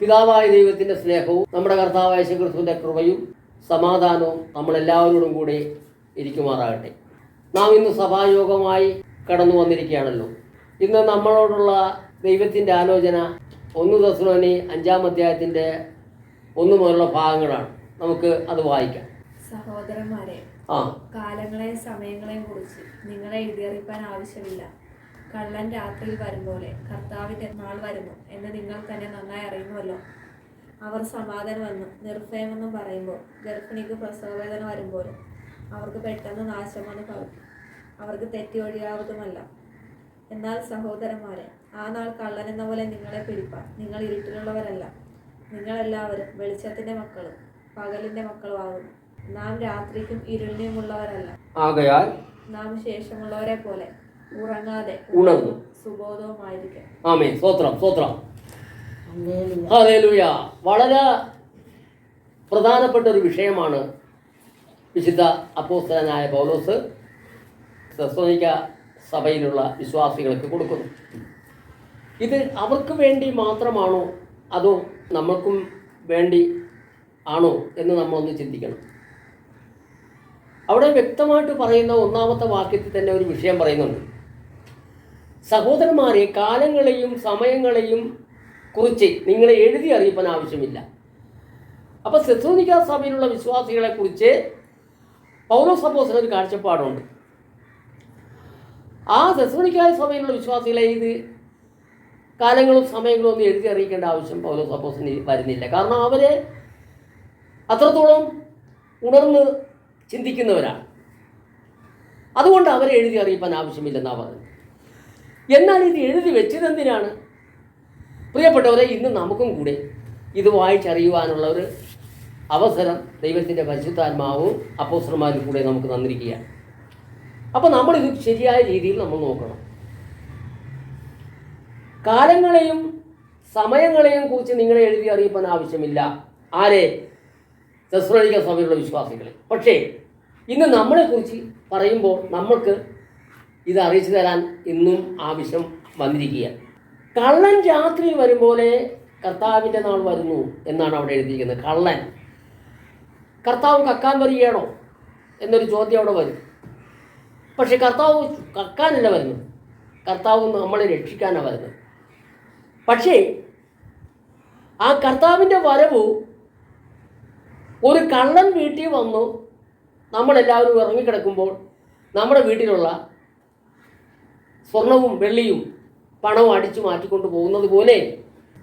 പിതാവായ ദൈവത്തിൻ്റെ സ്നേഹവും നമ്മുടെ കർത്താവായ യേശുക്രിസ്തുവിൻ്റെ കൃപയും സമാധാനവും നമ്മളെല്ലാവരോടും കൂടെ ഇരിക്കുമാറാകട്ടെ. നാം ഇന്ന് സഭായോഗമായി കടന്നു വന്നിരിക്കുകയാണല്ലോ. ഇന്ന് നമ്മളോടുള്ള ദൈവത്തിൻ്റെ ആലോചന 1 തെസ്സലോനി 5-ാം അധ്യായത്തിൻ്റെ 1 മുതലുള്ള ഭാഗങ്ങളാണ്. നമുക്ക് അത് വായിക്കാം. സഹോദരന്മാരെ, കാലങ്ങളെയും സമയങ്ങളെയും കുറിച്ച് നിങ്ങളെ എഴുതിയറിയിപ്പാൻ ആവശ്യമില്ല. കള്ളൻ രാത്രിയിൽ വരുമ്പോലെ കർത്താവിൻ്റെ നാൾ വരുന്നു എന്ന് നിങ്ങൾ തന്നെ നന്നായി അറിയുന്നുവല്ലോ. അവർ സമാധാനമെന്നും നിർഭയമെന്നും പറയുമ്പോൾ ഗർഭിണിക്ക് പ്രസവവേദന വരുമ്പോഴും അവർക്ക് പെട്ടെന്ന് നാശമെന്ന് ഭവിക്കും. അവർക്ക് തെറ്റി ഒഴിയാവതുമല്ല. എന്നാൽ സഹോദരന്മാരെ, ആ നാൾ കള്ളൻ എന്ന പോലെ നിങ്ങളെ പിടിപ്പാൻ നിങ്ങൾ ഇരുട്ടിലുള്ളവരല്ല. നിങ്ങളെല്ലാവരും വെളിച്ചത്തിൻ്റെ മക്കളും പകലിൻ്റെ മക്കളുമാകുന്നു. നാം രാത്രിക്കും ഇരുളിനുമുള്ളവരല്ല. ആകയാൽ നാം ശേഷമുള്ളവരെ പോലെ ഉറങ്ങാതെ ഉണർന്നു സുബോധവുമായിരിക്കും. ആമേൻ. സ്തോത്രം, സ്തോത്രം. ഹല്ലേലൂയ. വളരെ പ്രധാനപ്പെട്ട ഒരു വിഷയമാണ് വിശുദ്ധ അപ്പോസ്തലനായ പൗലോസ് തെസ്സലോനിക്ക സഭയിലുള്ള വിശ്വാസികൾക്ക് കൊടുക്കുന്നത്. ഇത് അവർക്ക് വേണ്ടി മാത്രമാണോ അതോ നമ്മൾക്കും വേണ്ടി ആണോ എന്ന് നമ്മളൊന്ന് ചിന്തിക്കണം. അവിടെ വ്യക്തമായിട്ട് പറയുന്ന 1-ാമത്തെ വാക്യത്തിൽ തന്നെ ഒരു വിഷയം പറയുന്നുണ്ട്. സഹോദരന്മാരെ, കാലങ്ങളെയും സമയങ്ങളെയും കുറിച്ച് നിങ്ങളെ എഴുതി അറിയിപ്പാൻ ആവശ്യമില്ല. അപ്പോൾ തെസ്സലോനിക്ക സഭയിലുള്ള വിശ്വാസികളെ കുറിച്ച് പൗലോസ് അപ്പോസ്തലൻ ഒരു കാഴ്ചപ്പാടുണ്ട്. ആ തെസ്സലോനിക്ക സഭയിലുള്ള വിശ്വാസികളെ ഇത് കാലങ്ങളും സമയങ്ങളും ഒന്നും എഴുതി അറിയിക്കേണ്ട ആവശ്യം പൗലോസ് അപ്പോസ്തലന് വരുന്നില്ല. കാരണം അവരെ അത്രത്തോളം ഉണർന്ന് ചിന്തിക്കുന്നവരാണ്. അതുകൊണ്ട് അവരെ എഴുതി അറിയിപ്പാൻ ആവശ്യമില്ലെന്നാണ് പറഞ്ഞത്. എന്നാൽ ഇത് എഴുതി വെച്ചതെന്തിനാണ്? പ്രിയപ്പെട്ടവരെ, ഇന്ന് നമുക്കും കൂടെ ഇത് വായിച്ചറിയുവാനുള്ള ഒരു അവസരം ദൈവത്തിൻ്റെ പരിശുദ്ധാത്മാവും അപ്പോസ്തലന്മാരും കൂടെ നമുക്ക് തന്നിരിക്കുകയാണ്. അപ്പോൾ നമ്മളിത് ശരിയായ രീതിയിൽ നമ്മൾ നോക്കണം. കാലങ്ങളെയും സമയങ്ങളെയും കുറിച്ച് നിങ്ങളെ എഴുതി അറിയിപ്പാൻ ആവശ്യമില്ല. ആരെ? തെസ്സലോനിക്ക സഭയിലുള്ള വിശ്വാസികളെ. പക്ഷേ ഇന്ന് നമ്മളെക്കുറിച്ച് പറയുമ്പോൾ നമ്മൾക്ക് ഇത് അറിയിച്ചു തരാൻ ഇന്നും ആവശ്യം വന്നിരിക്കുകയാണ്. കള്ളൻ രാത്രിയിൽ വരുമ്പോലെ കർത്താവിൻ്റെ നാൾ വരുന്നു എന്നാണ് അവിടെ എഴുതിയിരിക്കുന്നത്. കള്ളൻ, കർത്താവ് കക്കാൻ വരികയാണോ എന്നൊരു ചോദ്യം അവിടെ വരും. പക്ഷെ കർത്താവ് കക്കാനല്ല വരുന്നത്, കർത്താവ് നമ്മളെ രക്ഷിക്കാനാണ് വരുന്നത്. പക്ഷേ ആ കർത്താവിൻ്റെ വരവ് ഒരു കള്ളൻ വീട്ടിൽ വന്നു നമ്മളെല്ലാവരും ഇറങ്ങിക്കിടക്കുമ്പോൾ നമ്മുടെ വീട്ടിലുള്ള സ്വർണവും വെള്ളിയും പണവും അടിച്ചു മാറ്റിക്കൊണ്ട് പോകുന്നത് പോലെ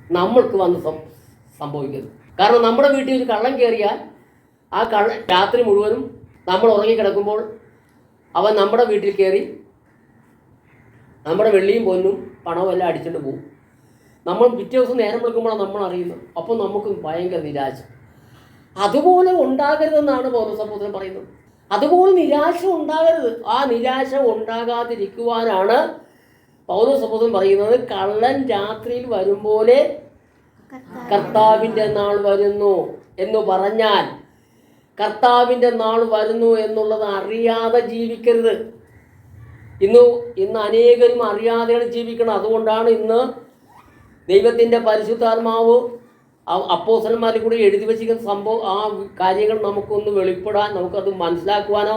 നമ്മൾക്ക് വന്ന് സംഭവിക്കുന്നു. കാരണം നമ്മുടെ വീട്ടിൽ ഒരു കള്ളൻ കയറിയാൽ ആ കള്ളൻ രാത്രി മുഴുവനും നമ്മൾ ഉറങ്ങിക്കിടക്കുമ്പോൾ അവൻ നമ്മുടെ വീട്ടിൽ കയറി നമ്മുടെ വെള്ളിയും പൊന്നും പണവും എല്ലാം അടിച്ചുകൊണ്ട് പോകും. നമ്മൾ പിറ്റേ ദിവസം നേരം വിളിക്കുമ്പോഴാണ് നമ്മൾ അറിയുന്നത്. അപ്പോൾ നമുക്ക് ഭയങ്കര നിരാശ. അതുപോലെ ഉണ്ടാകരുതെന്നാണ് പൗലോസ് അപ്പോസ്തലൻ പറയുന്നത്. അതുപോലെ നിരാശ ഉണ്ടാകരുത്. ആ നിരാശ ഉണ്ടാകാതിരിക്കുവാനാണ് പൗലോസ് അപ്പോസ്തലൻ പറയുന്നത്. കള്ളൻ രാത്രിയിൽ വരുമ്പോലെ കർത്താവിൻ്റെ നാൾ വരുന്നു എന്ന് പറഞ്ഞാൽ കർത്താവിൻ്റെ നാൾ വരുന്നു എന്നുള്ളത് അറിയാതെ ജീവിക്കരുത്. ഇന്ന് അനേകരും അറിയാതെയാണ് ജീവിക്കണം. അതുകൊണ്ടാണ് ഇന്ന് ദൈവത്തിൻ്റെ പരിശുദ്ധാത്മാവ് അപ്പോസ്തലന്മാരിൽ കൂടി എഴുതി വച്ചിരിക്കുന്ന സംഭവം, ആ കാര്യങ്ങൾ നമുക്കൊന്ന് വെളിപ്പെടാൻ, നമുക്കത് മനസ്സിലാക്കുവാനോ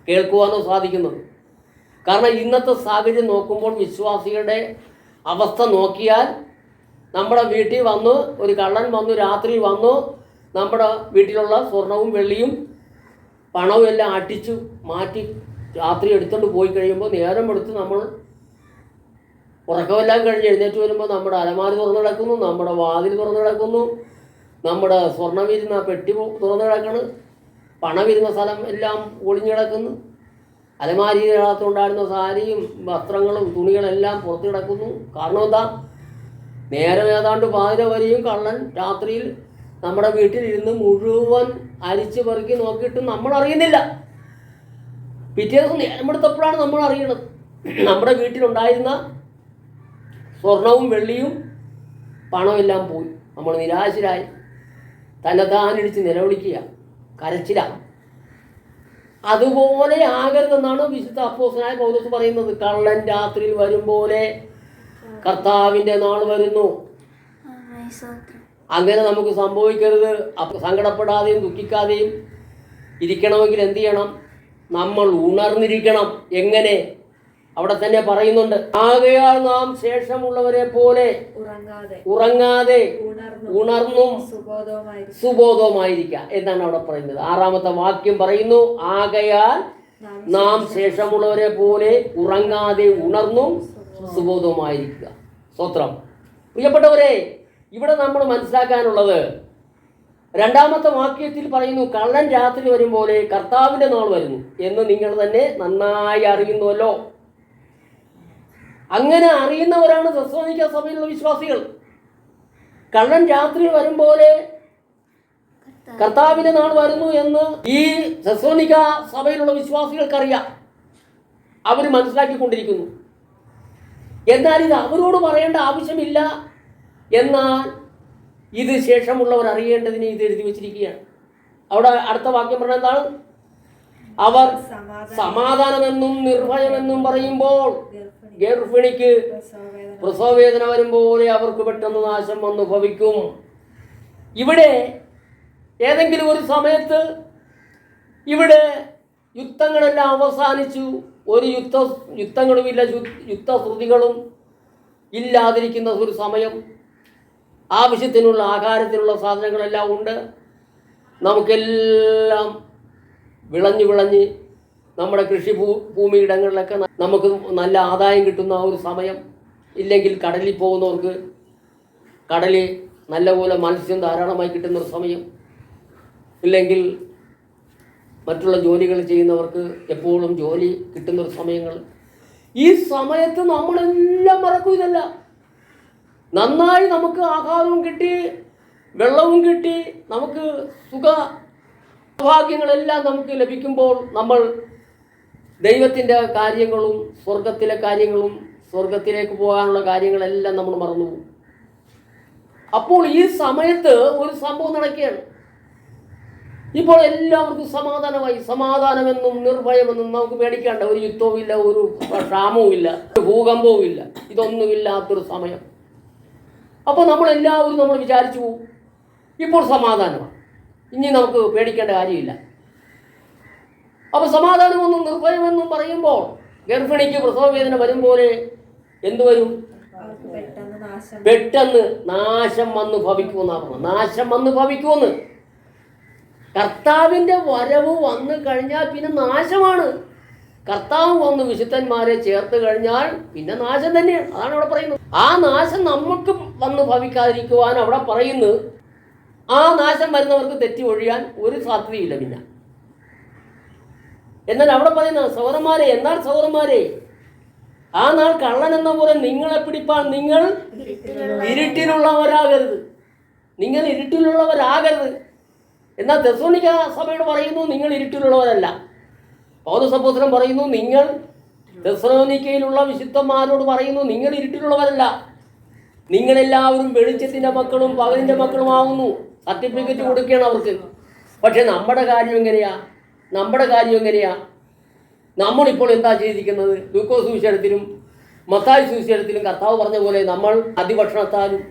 കേൾക്കുവാനോ സാധിക്കുന്നത്. കാരണം ഇന്നത്തെ സാഹചര്യം നോക്കുമ്പോൾ വിശ്വാസികളുടെ അവസ്ഥ നോക്കിയാൽ നമ്മുടെ വീട്ടിൽ വന്ന് ഒരു കള്ളൻ വന്നു, രാത്രി വന്നു നമ്മുടെ വീട്ടിലുള്ള സ്വർണവും വെള്ളിയും പണവും എല്ലാം അടിച്ചു മാറ്റി രാത്രി എടുത്തുകൊണ്ട് പോയി കഴിയുമ്പോൾ നേരം എടുത്ത് നമ്മൾ ഉറക്കമെല്ലാം കഴിഞ്ഞ് എഴുന്നേറ്റ് വരുമ്പോൾ നമ്മുടെ അലമാരി തുറന്നു കിടക്കുന്നു, നമ്മുടെ വാതിൽ തുറന്നു കിടക്കുന്നു, നമ്മുടെ സ്വർണ്ണമിരുന്ന പെട്ടി തുറന്നു കിടക്കുന്നു, പണമിരുന്ന സ്ഥലം എല്ലാം ഒളിഞ്ഞു കിടക്കുന്നു, അലമാരിയിനകത്തുണ്ടായിരുന്ന സാരിയും വസ്ത്രങ്ങളും തുണികളെല്ലാം പുറത്ത് കിടക്കുന്നു. കാരണം എന്താ? നേരം ഏതാണ്ട് 12 വരെയും കള്ളൻ രാത്രിയിൽ നമ്മുടെ വീട്ടിലിരുന്ന് മുഴുവൻ അരിച്ച് പെറുക്കി നോക്കിയിട്ടും നമ്മൾ അറിയുന്നില്ല. പിറ്റേ ദിവസം നേരം എടുത്തപ്പോഴാണ് നമ്മൾ അറിയണത് നമ്മുടെ വീട്ടിലുണ്ടായിരുന്ന സ്വർണവും വെള്ളിയും പണവും എല്ലാം പോയി. നമ്മൾ നിരാശരായി തന്നെത്താനിടിച്ച് നിലവിളിക്കുക, കരച്ചിലാണ്. അതുപോലെ ആകരുതെന്നാണ് വിശുദ്ധ അപ്പോസ്തലനായ പൗലോസ് പറയുന്നത്. കള്ളൻ രാത്രിയിൽ വരുമ്പോലെ കർത്താവിൻ്റെ നാൾ വരുന്നു. അങ്ങനെ നമുക്ക് സംഭവിക്കരുത്. സങ്കടപ്പെടാതെയും ദുഃഖിക്കാതെയും ഇരിക്കണമെങ്കിൽ എന്ത് ചെയ്യണം? നമ്മൾ ഉണർന്നിരിക്കണം. എങ്ങനെ? അവിടെ തന്നെ പറയുന്നുണ്ട്, ആകയാൽ നാം ശേഷമുള്ളവരെ പോലെ ഉറങ്ങാതെ ഉണർന്നും സുബോധവുമായിരിക്കുക എന്നാണ് അവിടെ പറയുന്നത്. 6-ാമത്തെ വാക്യം പറയുന്നു, ആകയാൽ നാം ശേഷമുള്ളവരെ പോലെ ഉറങ്ങാതെ ഉണർന്നും സുബോധവുമായിരിക്കുക. സ്തോത്രം. പ്രിയപ്പെട്ടവരെ, ഇവിടെ നമ്മൾ മനസ്സിലാക്കാനുള്ളത് 2-ാമത്തെ വാക്യത്തിൽ പറയുന്നു, കള്ളൻ രാത്രി വരും പോലെ കർത്താവിൻ്റെ നാൾ വരുന്നു എന്ന് നിങ്ങൾ തന്നെ നന്നായി അറിയുന്നുവല്ലോ. അങ്ങനെ അറിയുന്നവരാണ് തെസ്സലോനിക്ക സഭയിലുള്ള വിശ്വാസികൾ. കള്ളൻ രാത്രി വരും പോലെ കർത്താവിൻ്റെ നാൾ വരുന്നു എന്ന് ഈ തെസ്സലോനിക്ക സഭയിലുള്ള വിശ്വാസികൾക്കറിയാം. അവർ മനസ്സിലാക്കിക്കൊണ്ടിരിക്കുന്നു. എന്നാൽ ഇത് അവരോട് പറയേണ്ട ആവശ്യമില്ല. എന്നാൽ ഇത് ശേഷമുള്ളവർ അറിയേണ്ടതിന് ഇത് എഴുതി വച്ചിരിക്കുകയാണ്. അവിടെ അടുത്ത വാക്യം പറഞ്ഞ എന്താണ്? അവർ സമാധാനമെന്നും നിർഭയമെന്നും പറയുമ്പോൾ ഗർഭിണിക്ക് പ്രസവവേദന വരുമ്പോലെ അവർക്ക് പെട്ടെന്ന് നാശം വന്നു ഭവിക്കും. ഇവിടെ ഏതെങ്കിലും ഒരു സമയത്ത് ഇവിടെ യുദ്ധങ്ങളെല്ലാം അവസാനിച്ചു, ഒരു യുദ്ധങ്ങളുമില്ല, യുദ്ധശ്രുതികളും ഇല്ലാതിരിക്കുന്ന ഒരു സമയം, ആവശ്യത്തിനുള്ള ആഹാരത്തിനുള്ള സാധനങ്ങളെല്ലാം ഉണ്ട്, നമുക്കെല്ലാം വിളഞ്ഞ് നമ്മുടെ ഭൂമിയിടങ്ങളിലൊക്കെ നമുക്ക് നല്ല ആദായം കിട്ടുന്ന ഒരു സമയം. ഇല്ലെങ്കിൽ കടലിൽ പോകുന്നവർക്ക് കടലിൽ നല്ലപോലെ മത്സ്യം ധാരാളമായി കിട്ടുന്നൊരു സമയം, ഇല്ലെങ്കിൽ മറ്റുള്ള ജോലികൾ ചെയ്യുന്നവർക്ക് എപ്പോഴും ജോലി കിട്ടുന്നൊരു സമയങ്ങൾ. ഈ സമയത്ത് നമ്മളെല്ലാം മറക്കും. ഇതല്ല, നന്നായി നമുക്ക് ആഹാരവും കിട്ടി, വെള്ളവും കിട്ടി, നമുക്ക് സുഖഭാഗ്യങ്ങളെല്ലാം നമുക്ക് ലഭിക്കുമ്പോൾ നമ്മൾ ദൈവത്തിൻ്റെ കാര്യങ്ങളും സ്വർഗത്തിലെ കാര്യങ്ങളും സ്വർഗത്തിലേക്ക് പോകാനുള്ള കാര്യങ്ങളെല്ലാം നമ്മൾ മറന്നുപോകും. അപ്പോൾ ഈ സമയത്ത് ഒരു സംഭവം നടക്കുകയാണ്. ഇപ്പോൾ എല്ലാവർക്കും സമാധാനമായി. സമാധാനമെന്നും നിർഭയമെന്നും നമുക്ക് പേടിക്കേണ്ട ഒരു യുദ്ധവും ഇല്ല, ഒരു ക്ഷാമവും ഇല്ല, ഒരു ഭൂകമ്പവും ഇല്ല, ഇതൊന്നുമില്ലാത്തൊരു സമയം. അപ്പോൾ നമ്മളെല്ലാവരും നമ്മൾ വിചാരിച്ചു പോകും, ഇപ്പോൾ സമാധാനമാണ്, ഇനി നമുക്ക് പേടിക്കേണ്ട കാര്യമില്ല. അപ്പോൾ സമാധാനമെന്നും നിർഭയമെന്നും പറയുമ്പോൾ ഗർഭിണിക്ക് പ്രസവവേദന വരും പോലെ എന്തു വരും? പെട്ടെന്ന് നാശം വന്ന് ഭവിക്കുമെന്നാണ് പറഞ്ഞത്. നാശം വന്ന് ഭവിക്കുമെന്ന്. കർത്താവിൻ്റെ വരവ് വന്നു കഴിഞ്ഞാൽ പിന്നെ നാശമാണ്. കർത്താവ് വന്ന് വിശുദ്ധന്മാരെ ചേർത്ത് കഴിഞ്ഞാൽ പിന്നെ നാശം തന്നെയാണ്. അതാണ് അവിടെ പറയുന്നത്. ആ നാശം നമുക്ക് വന്ന് ഭവിക്കാതിരിക്കുവാൻ അവിടെ പറയുന്നു. ആ നാശം വരുന്നവർക്ക് തെറ്റി ഒഴിയാൻ ഒരു സാധ്യതയില്ല പിന്നെ. എന്നാൽ അവിടെ പറയുന്ന സഹോദരന്മാരെ, ആ നാൾ കള്ളൻ എന്ന പോലെ നിങ്ങളെ പിടിപ്പാൻ നിങ്ങൾ ഇരുട്ടിലുള്ളവരാകരുത്. നിങ്ങൾ ഇരുട്ടിലുള്ളവരാകരുത്. എന്നാൽ തെസ്സലോനിക്ക സഭയോട് പറയുന്നു, നിങ്ങൾ ഇരുട്ടിലുള്ളവരല്ല. പൗലോസ് അപ്പോസ്തലൻ പറയുന്നു, നിങ്ങൾ തെസ്സലോനിക്കയിലുള്ള വിശുദ്ധന്മാരോട് പറയുന്നു, നിങ്ങൾ ഇരുട്ടിലുള്ളവരല്ല, നിങ്ങളെല്ലാവരും വെളിച്ചത്തിൻ്റെ മക്കളും പകലിൻ്റെ മക്കളുമാകുന്നു. സർട്ടിഫിക്കറ്റ് കൊടുക്കുകയാണ് അവർക്ക്. പക്ഷെ നമ്മുടെ കാര്യം എങ്ങനെയാ? നമ്മളിപ്പോൾ എന്താ ചെയ്തിരിക്കുന്നത്? ലൂക്കോസ് സുവിശേഷത്തിലും മത്തായി സുവിശേഷത്തിലും കർത്താവ് പറഞ്ഞ പോലെ നമ്മൾ അതിഭക്ഷണത്താലും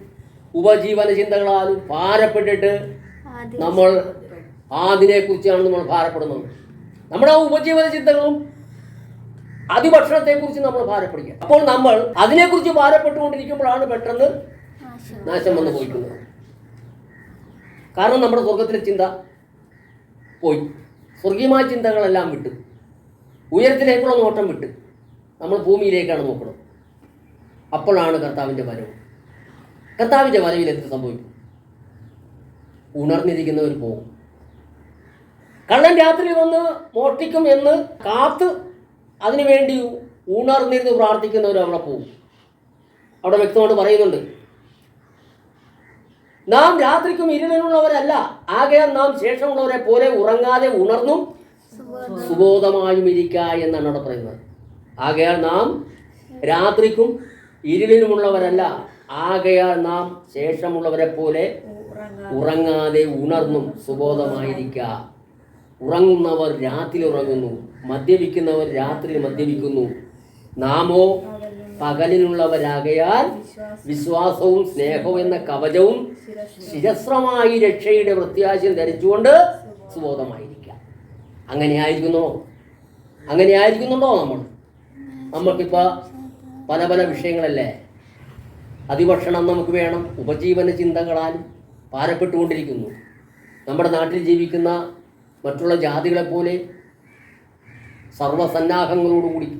ഉപജീവന ചിന്തകളാലും ഭാരപ്പെട്ടിട്ട് നമ്മൾ അതിനെക്കുറിച്ചാണ് നമ്മൾ ഭാരപ്പെടുന്നത്. നമ്മുടെ ഉപജീവന ചിന്തകളും അതിഭക്ഷണത്തെക്കുറിച്ച് നമ്മൾ ഭാരപ്പെടുക. അപ്പോൾ നമ്മൾ അതിനെക്കുറിച്ച് ഭാരപ്പെട്ടുകൊണ്ടിരിക്കുമ്പോഴാണ് പെട്ടെന്ന് നാശം വന്ന് പോയിക്കുന്നത്. കാരണം നമ്മുടെ സ്വർഗത്തിലെ ചിന്ത പോയി, സ്വർഗീയമായ ചിന്തകളെല്ലാം വിട്ട് ഉയരത്തിലേക്കുള്ള നോട്ടം വിട്ട് നമ്മൾ ഭൂമിയിലേക്കാണ് നോക്കുന്നത്. അപ്പോഴാണ് കർത്താവിൻ്റെ വരവ്. കർത്താവിൻ്റെ വരവിൽ എന്ത് സംഭവിക്കും? ഉണർന്നിരിക്കുന്നവർ പോകും. കള്ളൻ രാത്രി വന്ന് മോഷ്ടിക്കും എന്ന് കാത്ത് അതിനുവേണ്ടി ഉണർന്നിരുന്ന് പ്രാർത്ഥിക്കുന്നവർ അവിടെ പോകും. അവിടെ വ്യക്തമായിട്ട് പറയുന്നുണ്ട്, നാം രാത്രിക്കും ഇരുളിനുള്ളവരല്ല, ആകയാൽ നാം ശേഷമുള്ളവരെ പോലെ ഉറങ്ങാതെ ഉണർന്നും സുബോധമായും ഇരിക്ക എന്നാണ് അവിടെ പറയുന്നത്. ആകയാൽ നാം രാത്രിക്കും ഇരുളിനുമുള്ളവരല്ല, ആകയാൽ നാം ശേഷമുള്ളവരെ പോലെ ഉറങ്ങാതെ ഉണർന്നും സുബോധമായിരിക്ക. ഉറങ്ങുന്നവർ രാത്രി ഉറങ്ങുന്നു, മദ്യപിക്കുന്നവർ രാത്രി മദ്യപിക്കുന്നു. നാമോ പകലിനുള്ളവരാകയാൽ വിശ്വാസവും സ്നേഹവും എന്ന കവചവും ശിരസ്രമായി രക്ഷയുടെ പ്രത്യാശയും ധരിച്ചുകൊണ്ട് സുബോധമായിരിക്കാം. അങ്ങനെയായിരിക്കുന്നുണ്ടോ നമ്മൾക്കിപ്പോൾ പല പല വിഷയങ്ങളല്ലേ. അതിഭക്ഷണം നമുക്ക് വേണം, ഉപജീവന ചിന്തകളാൽ ഭാരപ്പെട്ടുകൊണ്ടിരിക്കുന്നു. നമ്മുടെ നാട്ടിൽ ജീവിക്കുന്ന മറ്റുള്ള ജാതികളെപ്പോലെ സർവ്വസന്നാഹങ്ങളോടുകൂടി